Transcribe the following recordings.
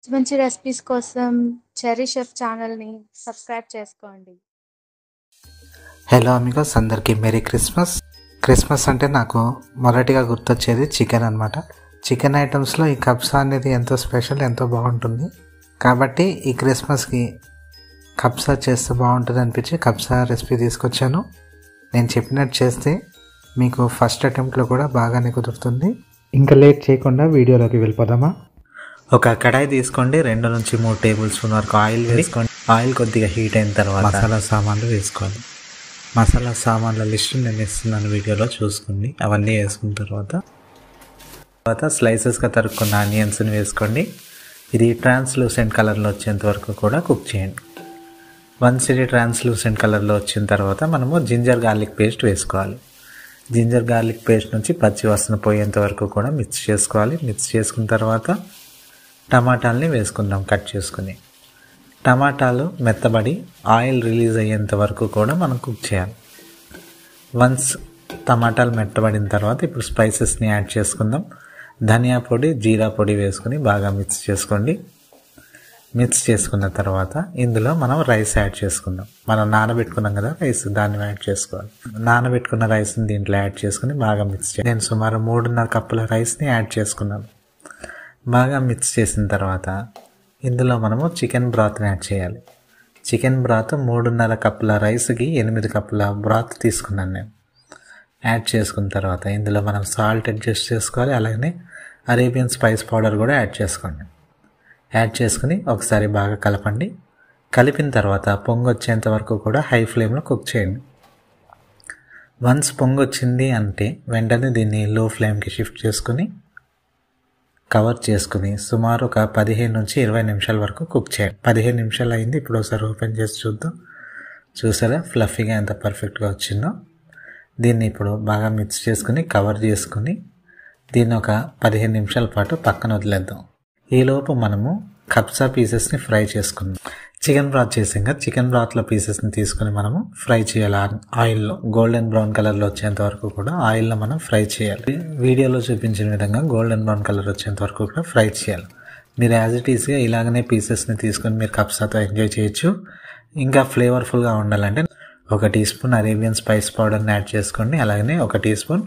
మంచి రెసిపీస్ కోసం cherry chef ఛానల్‌ని సబ్స్క్రైబ్ చేసుకోండి. హలో అమిగోస్, అందరికీ మెరీ క్రిస్మస్. క్రిస్మస్ అంటే నాకు మొదటిగా గుర్తొచ్చేది చికెన్ అనమాట. చికెన్ ఐటమ్స్లో ఈ కబ్సా అనేది ఎంతో స్పెషల్, ఎంతో బాగుంటుంది. కాబట్టి ఈ క్రిస్మస్కి కబ్సా చేస్తే బాగుంటుంది అనిపించి కబ్సా రెసిపీ తీసుకొచ్చాను. నేను చెప్పినట్టు చేస్తే మీకు ఫస్ట్ అటెంప్ట్లో కూడా బాగానే కుదురుతుంది. ఇంకా లేట్ చేయకుండా వీడియోలోకి వెళ్ళిపోదామా? ఒక కడాయి తీసుకోండి, 2 నుంచి 3 టేబుల్ స్పూన్ వరకు ఆయిల్ వేసుకోండి. ఆయిల్ కొద్దిగా హీట్ అయిన తర్వాత మసాలా సామాన్లు వేసుకోవాలి. మసాలా సామాన్ల లిస్ట్ నేను ఇస్తున్నాను, వీడియోలో చూసుకోండి. అవన్నీ వేసుకున్న తర్వాత స్లైసెస్గా తరుక్కున్న ఆనియన్స్ని వేసుకోండి. ఇది ట్రాన్స్లూసెంట్ కలర్లో వచ్చేంత వరకు కూడా కుక్ చేయండి. వన్స్ ఇది ట్రాన్స్లూసెంట్ కలర్లో వచ్చిన తర్వాత మనము జింజర్ గార్లిక్ పేస్ట్ వేసుకోవాలి. జింజర్ గార్లిక్ పేస్ట్ నుంచి పచ్చి వాసన పోయేంత వరకు కూడా మిక్స్ చేసుకోవాలి. మిక్స్ చేసుకున్న తర్వాత టమాటాలని వేసుకుందాం కట్ చేసుకుని. టమాటాలు మెత్తబడి ఆయిల్ రిలీజ్ అయ్యేంత వరకు కూడా మనం కుక్ చేయాలి. వన్స్ టమాటాలు మెత్తబడిన తర్వాత ఇప్పుడు స్పైసెస్ని యాడ్ చేసుకుందాం. ధనియా పొడి, జీరా పొడి వేసుకుని బాగా మిక్స్ చేసుకోండి. మిక్స్ చేసుకున్న తర్వాత ఇందులో మనం రైస్ యాడ్ చేసుకుందాం. మనం నానబెట్టుకున్నాం కదా రైస్, దాన్ని యాడ్ చేసుకోవాలి. నానబెట్టుకున్న రైస్ని దీంట్లో యాడ్ చేసుకుని బాగా మిక్స్ చేయాలి. నేను సుమారు 3.5 కప్పుల రైస్ని యాడ్ చేసుకున్నాను. బాగా మిక్స్ చేసిన తర్వాత ఇందులో మనము చికెన్ బ్రాత్ని యాడ్ చేయాలి. చికెన్ బ్రాత్ 3.5 కప్పుల రైస్కి 8 కప్పుల బ్రాత్ తీసుకున్నాను నేను. యాడ్ చేసుకున్న తర్వాత ఇందులో మనం సాల్ట్ అడ్జస్ట్ చేసుకోవాలి. అలాగే అరేబియన్ స్పైస్ పౌడర్ కూడా యాడ్ చేసుకోండి. యాడ్ చేసుకుని ఒకసారి బాగా కలపండి. కలిపిన తర్వాత పొంగు వచ్చేంత వరకు కూడా హై ఫ్లేమ్లో కుక్ చేయండి. వన్స్ పొంగు వచ్చింది అంటే వెంటనే దీన్ని లో ఫ్లేమ్కి షిఫ్ట్ చేసుకుని కవర్ చేసుకుని సుమారు ఒక 15 నుంచి 20 నిమిషాల వరకు కుక్ చేయండి. 15 నిమిషాలు అయింది. ఇప్పుడు ఒకసారి ఓపెన్ చేసి చూద్దాం. చూసారా ఫ్లఫీగా ఎంత పర్ఫెక్ట్గా వచ్చిందో. దీన్ని ఇప్పుడు బాగా మిక్స్ చేసుకుని కవర్ చేసుకుని దీన్ని ఒక 15 నిమిషాల పాటు పక్కన వదిలేద్దాం. ఈలోపు మనము కబ్సా పీసెస్ని ఫ్రై చేసుకుందాం. చికెన్ బ్రాత్ చేసాం కదా, చికెన్ బ్రాత్లో పీసెస్ని తీసుకుని మనము ఫ్రై చేయాలి. ఆయిల్లో గోల్డెన్ బ్రౌన్ కలర్లో వచ్చేంత వరకు కూడా ఆయిల్లో మనం ఫ్రై చేయాలి. వీడియోలో చూపించిన విధంగా గోల్డెన్ బ్రౌన్ కలర్ వచ్చేంత వరకు కూడా ఫ్రై చేయాలి. మీరు యాజ్ ఇట్ ఈస్గా ఇలాగనే పీసెస్ని తీసుకొని మీరు కబ్సాతో ఎంజాయ్ చేయొచ్చు. ఇంకా ఫ్లేవర్ఫుల్గా ఉండాలంటే 1 టీ స్పూన్ అరేబియన్ స్పైస్ పౌడర్ని యాడ్ చేసుకోండి. అలాగనే 1 టీ స్పూన్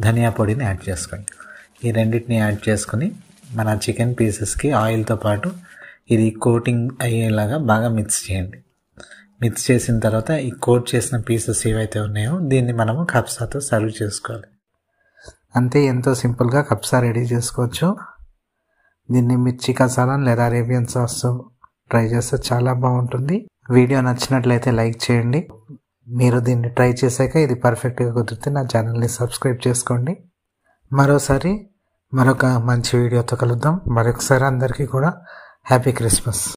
ధనియా పొడిని యాడ్ చేసుకోండి. ఈ రెండింటిని యాడ్ చేసుకొని మన చికెన్ పీసెస్కి ఆయిల్తో పాటు ఇది కోటింగ్ అయ్యేలాగా బాగా మిక్స్ చేయండి. మిక్స్ చేసిన తర్వాత ఈ కోట్ చేసిన పీసెస్ ఏవైతే ఉన్నాయో దీన్ని మనము కబ్సాతో సర్వ్ చేసుకోవాలి. అంతే, ఎంతో సింపుల్గా కబ్సా రెడీ చేసుకోవచ్చు. దీన్ని మిర్చి కసాలా లేదా అరేబియన్ సాస్తో ట్రై చేస్తే చాలా బాగుంటుంది. వీడియో నచ్చినట్లయితే లైక్ చేయండి. మీరు దీన్ని ట్రై చేశాక ఇది పర్ఫెక్ట్గా కుదిరితే నా ఛానల్ని సబ్స్క్రైబ్ చేసుకోండి. మరోసారి మరొక మంచి వీడియోతో కలుద్దాం. మరొకసారి అందరికీ కూడా హ్యాపీ క్రిస్మస్.